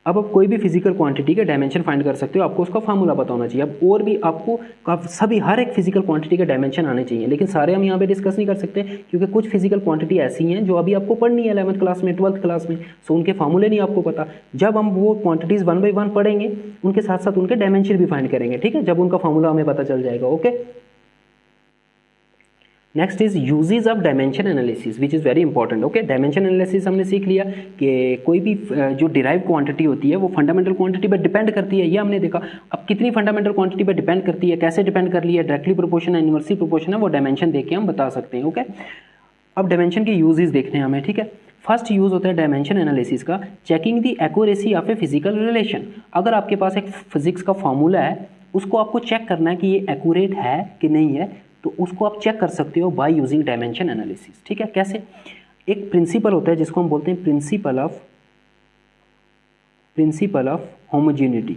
अब आप कोई भी फिजिकल क्वांटिटी के डायमेंशन फाइंड कर सकते हो, आपको उसका फार्मूला पता होना चाहिए। अब और भी आपको सभी हर एक फिजिकल क्वांटिटी के डायमेंशन आने चाहिए, लेकिन सारे हम यहाँ पे डिस्कस नहीं कर सकते, क्योंकि कुछ फिजिकल क्वांटिटी ऐसी हैं जो अभी आपको पढ़नी है 11th क्लास में, 12th क्लास में, सो उनके फार्मूले नहीं आपको पता। जब हम वो क्वांटिटीज़ 1 by 1 पढ़ेंगे, उनके साथ साथ उनके डायमेंशन भी फाइंड करेंगे। ठीक है, जब उनका फार्मूला हमें पता चल जाएगा। Okay, next is usage of dimension analysis which is very important. Okay, dimension analysis हमने सीख लिया कि कोई भी जो डिराइव क्वांटिटी होती है वो फंडामेंटल क्वांटिटी पर डिपेंड करती है, ये हमने देखा। अब कितनी फंडामेंटल क्वांटिटी पर डिपेंड करती है, कैसे डिपेंड कर रही है, डायरेक्टली प्रोपोर्शन है, इनवर्सली प्रोपोर्शन है, वो डायमेंशन देख के हम बता सकते हैं। ओके, अब डायमेंशन के यूजेज देखने हैं हमें। ठीक है, फर्स्ट यूज होता है डायमेंशन एनालिसिस का, checking the accuracy of a physical relation. अगर आपके पास एक फिजिक्स का फॉर्मूला है, उसको आपको चेक करना है कि ये एक्यूरेट है कि नहीं है, तो उसको आप चेक कर सकते हो बाय यूजिंग डायमेंशन एनालिसिस। ठीक है, कैसे, एक प्रिंसिपल होता है जिसको हम बोलते हैं principle principle of homogeneity,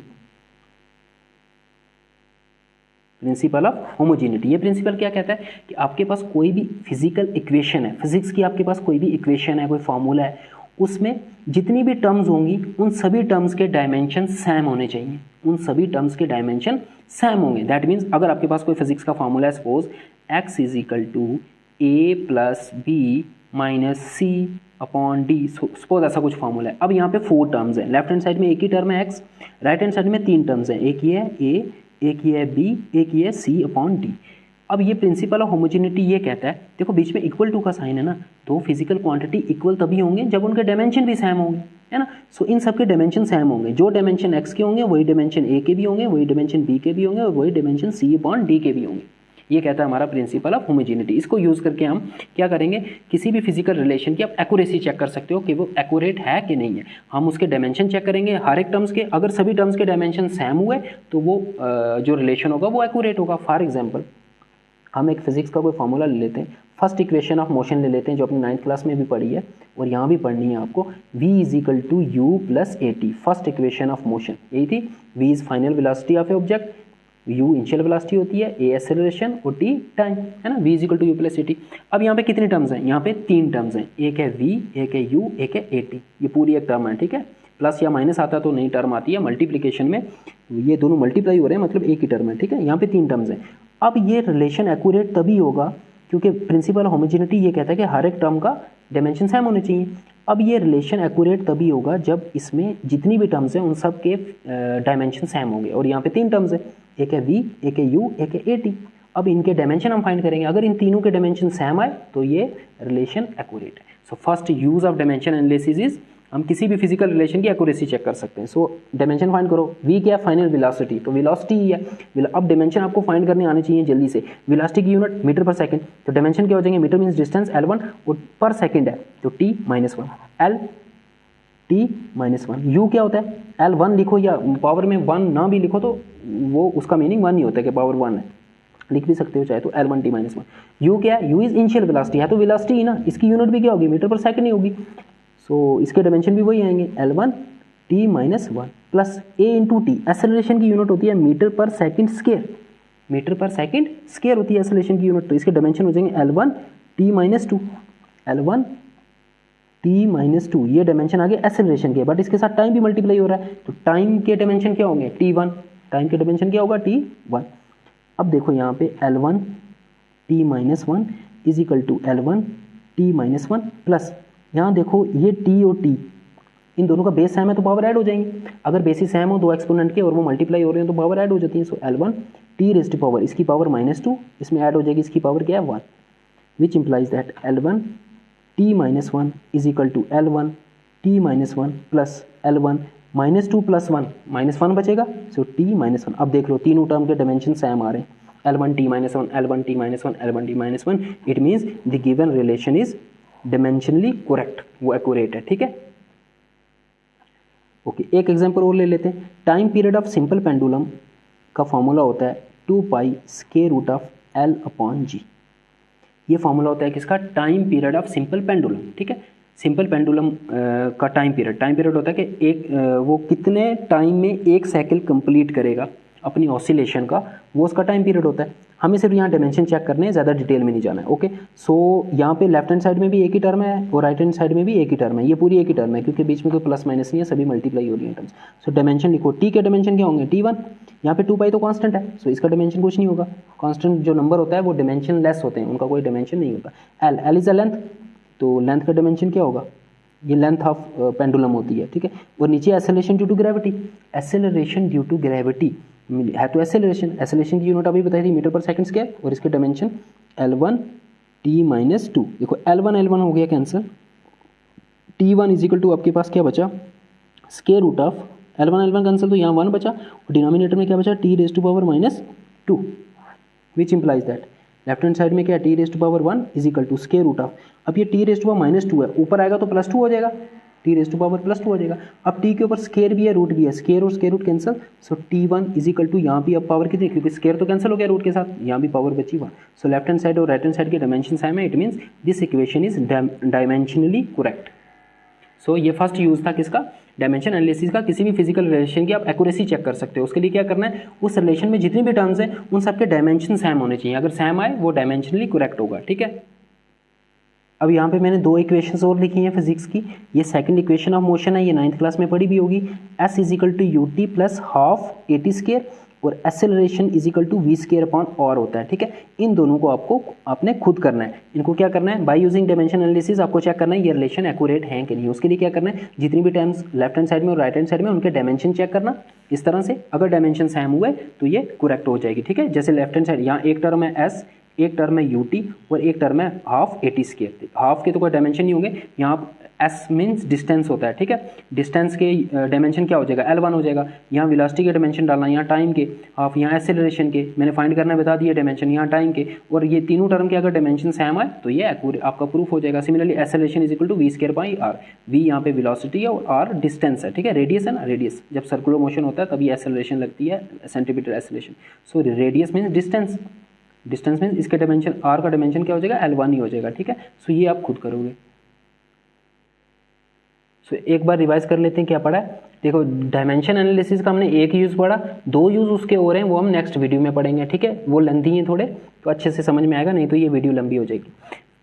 principle of homogeneity. ये प्रिंसिपल क्या कहता है कि आपके पास कोई भी फिजिकल इक्वेशन है, फिजिक्स की आपके पास कोई भी इक्वेशन है, कोई फार्मूला है, उसमें जितनी भी टर्म्स होंगी उन सभी टर्म्स के डायमेंशन सेम होने चाहिए, उन सभी टर्म्स के डायमेंशन सेम होंगे। दैट मीन्स अगर आपके पास कोई फिजिक्स का फार्मूला है, suppose x is equal to a plus B minus C upon D, suppose ऐसा कुछ फार्मूला है। अब यहाँ पे 4 टर्म्स हैं, लेफ्ट हैंड साइड में एक ही टर्म है x, राइट हैंड साइड में 3 टर्म्स हैं, एक ये है a, एक ये है b, एक ये है c अपॉन डी। अब ये प्रिंसिपल ऑफ होमोजेनिटी ये कहता है, देखो बीच में इक्वल टू का साइन है ना, दो फिजिकल क्वांटिटी इक्वल तभी होंगे जब उनके डायमेंशन भी सेम होंगे, है ना। सो इन सब के डायमेंशन सेम होंगे, जो डायमेंशन x के होंगे वही डायमेंशन a के भी होंगे, वही डायमेंशन b के भी होंगे और वही डायमेंशन c अपॉन d के भी होंगे। ये कहता है हमारा प्रिंसिपल ऑफ होमोजेनिटी। इसको यूज़ करके हम क्या करेंगे, किसी भी फिजिकल रिलेशन की आप एक्यूरेसी चेक कर सकते हो कि वो एक्यूरेट है कि नहीं है। हम उसके डायमेंशन चेक करेंगे हर एक टर्म्स के, अगर सभी टर्म्स के डायमेंशन सेम हुए तो वो जो रिलेशन होगा वो एक्यूरेट होगा। फॉर एग्जाम्पल हम एक फिजिक्स का कोई फार्मूला ले लेते हैं, फर्स्ट इक्वेशन ऑफ मोशन ले लेते हैं जो अपनी 9th क्लास में भी पढ़ी है और यहाँ भी पढ़नी है आपको, v is equal to U plus A T, first equation of motion यही थी। v इज final velocity of a object, u initial velocity होती है, a एक्सेलरेशन और t टाइम, है ना। v is equal to U plus A T. अब यहाँ पे कितने टर्म्स हैं, यहाँ पे 3 टर्म्स हैं, एक है v, एक है u, एक है ए टी, ये पूरी एक टर्म है, ठीक है। प्लस या माइनस आता तो नई टर्म आती है, मल्टीप्लिकेशन में ये दोनों मल्टीप्लाई हो रहे हैं मतलब एक ही टर्म है, ठीक है। यहाँ पे 3 टर्म्स हैं। अब ये रिलेशन एक्यूरेट तभी होगा क्योंकि प्रिंसिपल होमोजेनिटी ये कहता है कि हर एक टर्म का डायमेंशन सेम होने चाहिए। अब ये रिलेशन एक्यूरेट तभी होगा जब इसमें जितनी भी टर्म्स हैं उन सब के डायमेंशन सेम होंगे। और यहाँ पे 3 टर्म्स हैं, एक है v, एक है u, एक है ए टी। अब इनके डायमेंशन हम फाइंड करेंगे, अगर इन तीनों के डायमेंशन सेम आए तो ये रिलेशन एक्यूरेट है। So first use of dimension analysis is, हम किसी भी फिजिकल रिलेशन की एक्यूरेसी चेक कर सकते हैं। सो डायमेंशन फाइंड करो, v क्या है, फाइनल वेलोसिटी, तो वेलोसिटी ही है। अब डायमेंशन आपको फाइंड करने आने चाहिए जल्दी से। वेलोसिटी की यूनिट मीटर पर सेकंड, तो डायमेंशन क्या हो जाएंगे, मीटर मींस डिस्टेंस L1 और पर सेकंड है तो t -1, L t -1। u क्या होता है, L1 लिखो या पावर में 1 ना भी लिखो तो वो उसका मीनिंग 1 नहीं होता कि पावर 1 है, लिख भी सकते हो चाहे तो L1 t -1। u क्या है, u इज इनिशियल वेलोसिटी है तो वेलोसिटी ही ना, इसकी यूनिट भी क्या होगी, मीटर पर सेकंड ही होगी। सो इसके डायमेंशन भी वही आएंगे, L1 t -1 plus a into T, acceleration की यूनिट होती है मीटर पर सेकंड स्क्वायर, मीटर पर सेकंड स्क्वायर होती है एक्सेलरेशन की यूनिट, तो इसके डायमेंशन हो जाएंगे L1 t -2, L1 t -2, ये डायमेंशन आ गया एक्सेलरेशन के, बट इसके साथ टाइम भी मल्टीप्लाई हो रहा है तो टाइम के डायमेंशन क्या होंगे, t1, टाइम के डायमेंशन क्या होगा, t1। अब देखो यहाँ पे L1 t -1 is equal to L1 t -1 plus यहाँ देखो ये t और t इन दोनों का बेस सेम है तो पावर ऐड हो जाएंगे। अगर बेसिस सेम हो दो एक्सपोनेंट के और वो मल्टीप्लाई हो रहे हैं तो पावर ऐड हो जाती है। So L1 t raise to power, इसकी पावर -2 इसमें ऐड हो जाएगी, इसकी पावर क्या है 1, which implies that L1 t -1 is equal to L1 t -1 plus L1 -2 plus 1 -1 बचेगा, सो t -1। अब देख लो तीनों टर्म के डायमेंशन सेम आ रहे हैं, L1 t -1, L1 t -1, L1 t -1, it means the given relation is dimensionally correct, वो एक्यूरेट है, ठीक है। ओके, एक एग्जांपल और ले लेते हैं। Time period of simple pendulum का फॉर्मूला होता है 2 pi square root of L upon G. ये फॉर्मूला होता है किसका, time period of simple pendulum, ठीक है। सिंपल पेंडुलम का टाइम पीरियड होता है कि एक वो कितने टाइम में एक साइकिल कंप्लीट करेगा अपनी ऑसिलेशन का, वो उसका टाइम पीरियड होता है। हमें सिर्फ यहाँ डायमेंशन चेक करने हैं, ज़्यादा डिटेल में नहीं जाना है। ओके, सो यहाँ पे लेफ्ट हैंड साइड में भी एक ही टर्म है और राइट हैंड साइड में भी एक ही टर्म है, ये पूरी एक ही टर्म है क्योंकि बीच में कोई प्लस माइनस नहीं है, सभी मल्टीप्लाई हो रही है टर्म्स। सो डायमेंशन लिखो, टी के डायमेंशन क्या होंगे, t1, यहाँ पे 2 पाई तो कांस्टेंट है, सो इसका डायमेंशन कुछ नहीं होगा। कांस्टेंट जो नंबर होता है वो डायमेंशन लेस होते हैं, उनका कोई डायमेंशन नहीं होता। L इज अ लेंथ, तो लेंथ का डायमेंशन क्या होगा, ये लेंथ ऑफ पेंडुलम होती है, ठीक है। और नीचे acceleration due to gravity, acceleration due to gravity है तो एक्सेलरेशन की यूनिट अभी बताई थी मीटर पर सेकंड स्क्वायर, और इसके डायमेंशन L1 t -2। देखो L1 हो गया cancel, t1 is equal to आपके पास क्या बचा, square root of L1 cancel तो यहाँ 1 बचा और डिनोमिनेटर में क्या बचा, t raise to power -2, which implies that left hand side में क्या है, t raise to power 1 is equal to square root of, अब ये t रेज़ टू पावर -2 है, ऊपर आएगा तो +2 हो जाएगा, t रेज़ टू पावर +2 हो जाएगा। अब t के ऊपर स्क्वायर भी है, रूट भी है, स्क्वायर और square root cancel, so t1 is equal to यहाँ भी अब पावर कितनी, क्योंकि स्क्वायर तो कैंसिल हो गया रूट के साथ, यहाँ भी पावर बची 1। सो लेफ्ट हैंड साइड और राइट हैंड साइड के डायमेंशन सेम है, it means this equation is dimensionally correct. So ये फर्स्ट यूज़ था किसका, डायमेंशन एनालिसिस का। किसी भी फिजिकल रिलेशन की आप एक्यूरेसी चेक कर सकते हो। उसके लिए क्या करना है, उस रिलेशन में जितनी भी टर्म्स हैं उन सबके डायमेंशन सेम होने चाहिए। अगर सेम आए वो डायमेंशनली करेक्ट होगा, ठीक है। अब यहाँ पे मैंने दो इक्वेशंस और लिखी हैं फिजिक्स की। ये सेकंड इक्वेशन ऑफ मोशन है, ये 9th क्लास में पढ़ी भी होगी। s equal to u t plus half AT square और acceleration equal to v square upon r होता है, ठीक है। इन दोनों को आपने खुद करना है। इनको क्या करना है, बाय यूजिंग डायमेंशन एनालिसिस आपको चेक करना है ये रिलेशन एक्यूरेट है कि नहीं। उसके लिए क्या करना है, जितनी भी टर्म्स लेफ्ट हैंड साइड में और राइट हैंड साइड में उनके डायमेंशन चेक करना इस तरह से। अगर डायमेंशन सेम हुए तो ये करेक्ट हो जाएगी, ठीक है। जैसे लेफ्ट हैंड साइड यहाँ एक टर्म है s, एक टर्म है ut और एक टर्म है हाफ AT स्क्वायर। हाफ के तो कोई डायमेंशन नहीं होंगे, यहाँ s मीन्स डिस्टेंस होता है, ठीक है। डिस्टेंस के डायमेंशन क्या हो जाएगा, L1 हो जाएगा। यहाँ वेलोसिटी के डायमेंशन डालना, यहाँ टाइम के हाफ, यहाँ एक्सेलरेशन के मैंने फाइंड करना बता दिया डायमेंशन, यहाँ टाइम के। और ये तीनों टर्म के अगर डायमेंशन सेम आए तो ये आपका प्रूफ हो जाएगा। Similarly acceleration is equal to v square by r। v यहाँ पे वेलोसिटी है और r डिस्टेंस है, ठीक है। रेडियस है ना, रेडियस जब सर्कुलर मोशन होता है तभी एक्सेलरेशन लगती है, centimetre acceleration. So radius means distance, distance means इसके डायमेंशन r का डायमेंशन क्या हो जाएगा, L1 ही हो जाएगा, ठीक है। सो ये आप खुद करोगे। सो एक बार रिवाइज कर लेते हैं क्या पढ़ा है। देखो डायमेंशन एनालिसिस का हमने एक यूज़ पढ़ा, दो यूज़ उसके और हैं वो हम नेक्स्ट वीडियो में पढ़ेंगे, ठीक है। वो लेंथी हैं थोड़े, तो अच्छे से समझ में आएगा, नहीं तो ये वीडियो लंबी हो जाएगी।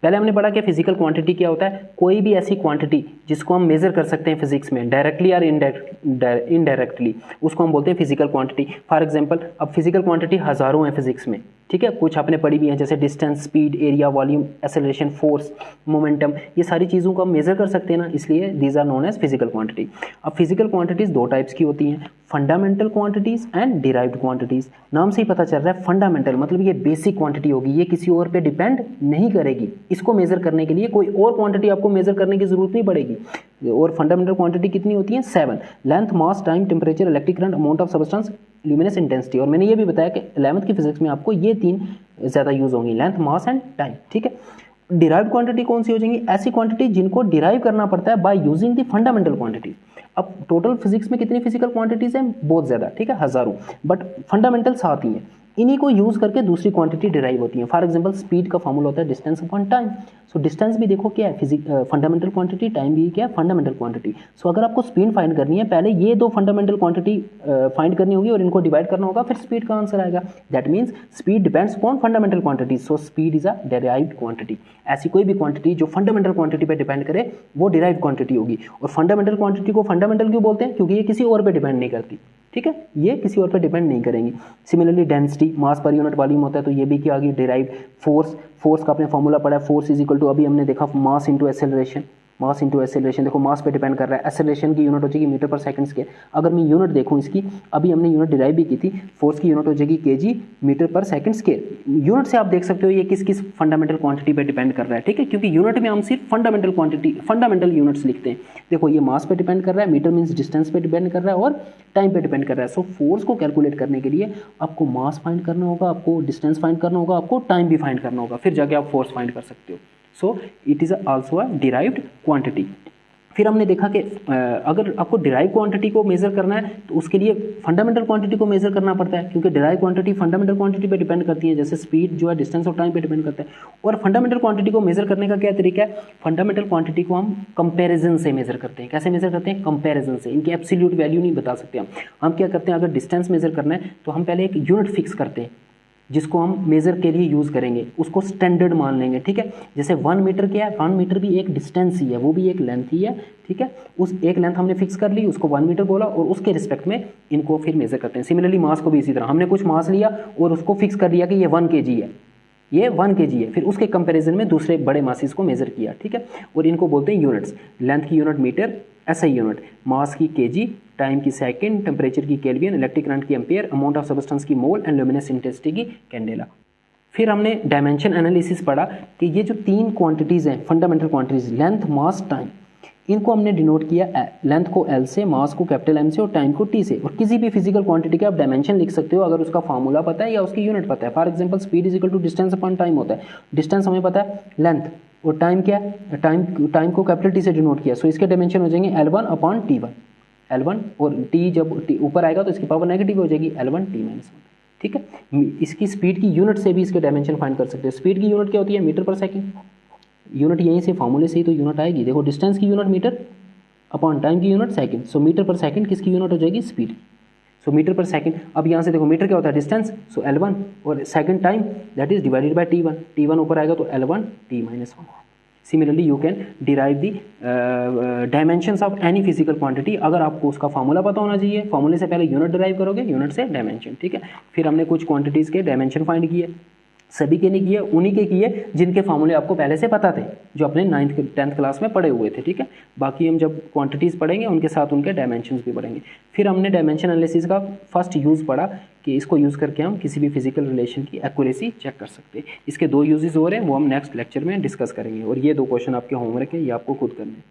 पहले हमने पढ़ा कि फिजिकल क्वांटिटी क्या होता है, कोई भी ऐसी क्वांटिटी जिसको हम मेजर कर सकते हैं फिजिक्स में डायरेक्टली और इनडायरेक्टली, उसको हम बोलते हैं फिजिकल क्वांटिटी। फॉर एग्जांपल अब फिजिकल क्वांटिटी हज़ारों हैं फिजिक्स में, ठीक है। कुछ आपने पढ़ी भी हैं जैसे distance, speed, area, volume, acceleration, force, momentum, ये सारी चीज़ों को हम मेजर कर सकते हैं ना, इसलिए these are known as physical quantity. अब फिजिकल क्वांटिटीज़ दो टाइप्स की होती हैं, fundamental quantities and derived quantities. नाम से ही पता चल रहा है फंडामेंटल मतलब ये बेसिक क्वांटिटी होगी, ये किसी और पे डिपेंड नहीं करेगी। इसको मेजर करने के लिए कोई और क्वांटिटी आपको मेजर करने की जरूरत नहीं पड़ेगी। और फंडामेंटल क्वांटिटी कितनी होती है, 7, length, mass, time, temperature, electric current, amount of substance, luminous intensity. और मैंने ये भी बताया कि 11th की फिजिक्स में आपको ये तीन ज़्यादा यूज होंगी, लेंथ, मास एंड टाइम, ठीक है। डिराइव्ड क्वांटिटी कौन सी हो जाएंगी, ऐसी क्वांटिटी जिनको डिराइव करना पड़ता है by using the fundamental quantity. अब टोटल फिजिक्स में कितनी फिजिकल क्वांटिटीज हैं, बहुत ज़्यादा, ठीक है, हज़ारों, बट फंडामेंटल 7 ही हैं। इन्हीं को यूज़ करके दूसरी क्वांटिटी डिराइव होती है। फॉर एग्जांपल स्पीड का फॉर्मूला होता है distance upon time. So distance भी देखो क्या है, फंडामेंटल क्वांटिटी, टाइम भी क्या है, फंडामेंटल क्वांटिटी। सो अगर आपको स्पीड फाइंड करनी है, पहले ये दो फंडामेंटल क्वांटिटी फाइंड करनी होगी और इनको डिवाइड करना होगा, फिर स्पीड का आंसर आएगा। That means speed depends upon fundamental quantity, so speed is a derived quantity. ऐसी कोई भी क्वांटिटी जो फंडामेंटल क्वांटिटी पर डिपेंड करे वो डिराइव्ड क्वांटिटी होगी। और फंडामेंटल क्वांटिटी को फंडामेंटल क्यों बोलते हैं, क्योंकि ये किसी और पर डिपेंड नहीं करती, ठीक है, ये किसी और पर डिपेंड नहीं करेंगी। सिमिलरली डेंसिटी, मास पर यूनिट वॉल्यूम होता है, तो ये भी क्या आगे डिराइव। फोर्स का आपने फॉर्मूला पढ़ा है, फोर्स इज इक्वल टू, अभी हमने देखा मास इंटू एक्सेलरेशन, मास इंटू एक्सेलरेशन। देखो मास पे डिपेंड कर रहा है, एक्सेलरेशन की यूनिट हो जाएगी मीटर पर सेकंड स्क्वायर। अगर मैं यूनिट देखूँ इसकी, अभी हमने यूनिट डिराइव भी की थी, फोर्स की यूनिट हो जाएगी kg मीटर पर सेकंड स्क्वायर। यूनिट से आप देख सकते हो ये किस किस फंडामेंटल क्वांटिटी पे डिपेंड कर रहा है, ठीक है, क्योंकि यूनिट में हम सिर्फ फंडामेंटल क्वांटिटी, फंडामेंटल यूनिट्स लिखते हैं। देखो ये मास पे डिपेंड कर रहा है, मीटर मीन्स डिस्टेंस पे डिपेंड कर रहा है और टाइम पे डिपेंड कर रहा है। सो फोर्स को कैलकुलेट करने के लिए आपको मास फाइंड करना होगा, आपको डिस्टेंस फाइंड करना होगा, आपको टाइम भी फाइंड करना होगा, फिर जाके आप फोर्स फाइंड कर सकते हो। So it is also a derived quantity. फिर हमने देखा कि अगर आपको डिराइव क्वांटिटी को मेजर करना है तो उसके लिए फंडामेंटल क्वांटिटी को मेजर करना पड़ता है, क्योंकि डिराइव क्वांटिटी फंडामेंटल क्वांटिटी पे डिपेंड करती है, जैसे स्पीड जो है डिस्टेंस और टाइम पे डिपेंड करता है। और फंडामेंटल क्वांटिटी को मेजर करने का क्या तरीका है, फंडामेंटल क्वांटिटी को हम कंपैरिजन से मेजर करते हैं। कैसे मेजर करते हैं, कंपैरिजन से। इनकी एब्सोल्यूट वैल्यू नहीं बता सकते हम क्या करते हैं, अगर डिस्टेंस मेजर करना है तो हम पहले एक यूनिट फिक्स करते हैं जिसको हम मेज़र के लिए यूज़ करेंगे, उसको स्टैंडर्ड मान लेंगे, ठीक है। जैसे 1 मीटर क्या है, 1 मीटर भी एक डिस्टेंस ही है, वो भी एक लेंथ ही है, ठीक है। उस एक लेंथ हमने फिक्स कर ली, उसको 1 मीटर बोला और उसके रिस्पेक्ट में इनको फिर मेज़र करते हैं। सिमिलरली मास को भी इसी तरह, हमने कुछ मास लिया और उसको फिक्स कर दिया कि ये 1 kg है, ये 1 kg है, फिर उसके कंपैरिजन में दूसरे बड़े मासेस को मेज़र किया, ठीक है। और इनको बोलते हैं यूनिट्स। लेंथ की यूनिट मीटर, SI यूनिट, मास की kg, टाइम की सेकंड, टेम्परेचर की केल्विन, इलेक्ट्रिक करंट की एम्पियर, अमाउंट ऑफ सब्सटेंस की मोल एंड ल्यूमिनस इंटेंसिटी की कैंडेला। फिर हमने डायमेंशन एनालिसिस पढ़ा कि ये जो 3 क्वांटिटीज़ हैं फंडामेंटल क्वांटिटीज़, लेंथ, मास, टाइम, इनको हमने डिनोट किया लेंथ को L से, मास को कैपिटल M से और टाइम को T से। और किसी भी फिजिकल क्वांटिटी के आप डायमेंशन लिख सकते हो अगर उसका फार्मूला पता है या उसकी यूनिट पता है। For example speed is equal to distance upon time होता है, डिस्टेंस हमें पता है, लेंथ, और टाइम क्या है, टाइम को कैपिटल T से डिनोट किया। सो इसके डायमेंशन हो जाएंगे L1 अपॉन T1, L1 और T जब T ऊपर आएगा तो इसकी पावर नेगेटिव हो जाएगी, L1 T-1, ठीक है। इसकी स्पीड की यूनिट से भी इसके डायमेंशन फाइंड कर सकते हैं। स्पीड की यूनिट क्या होती है, मीटर पर सेकंड, यूनिट यहीं से फार्मूले से ही तो यूनिट आएगी। देखो डिस्टेंस की यूनिट मीटर अपॉन टाइम की यूनिट सेकंड, सो मीटर पर सेकंड किसकी यूनिट हो जाएगी, स्पीड। सो मीटर पर सेकंड, अब यहाँ से देखो मीटर क्या होता है, डिस्टेंस, सो L1 और second time that is divided by T1, T1 ऊपर आएगा तो L1 T-1। Similarly you can derive the dimensions of any physical quantity. अगर आपको उसका फॉर्मूला पता होना चाहिए, फॉर्मूले से पहले यूनिट डिराइव करोगे, यूनिट से डायमेंशन, ठीक है। फिर हमने कुछ क्वांटिटीज़ के डायमेंशन फाइंड किए, सभी के नहीं किए, उन्हीं के किए जिनके फार्मूले आपको पहले से पता थे, जो अपने 9th 10th क्लास में पढ़े हुए थे, ठीक है। बाकी हम जब क्वांटिटीज़ पढ़ेंगे उनके साथ उनके डायमेंशंस भी पढ़ेंगे। फिर हमने डायमेंशन एनालिसिस का फर्स्ट यूज़ पढ़ा कि इसको यूज़ करके हम किसी भी फिजिकल रिलेशन की एक्यूरेसी चेक कर सकते हैं। इसके 2 यूजेस हो रहे हैं, वो हम नेक्स्ट लेक्चर में डिस्कस करेंगे। और ये 2 क्वेश्चन आपके होमवर्क है, ये आपको खुद करने हैं।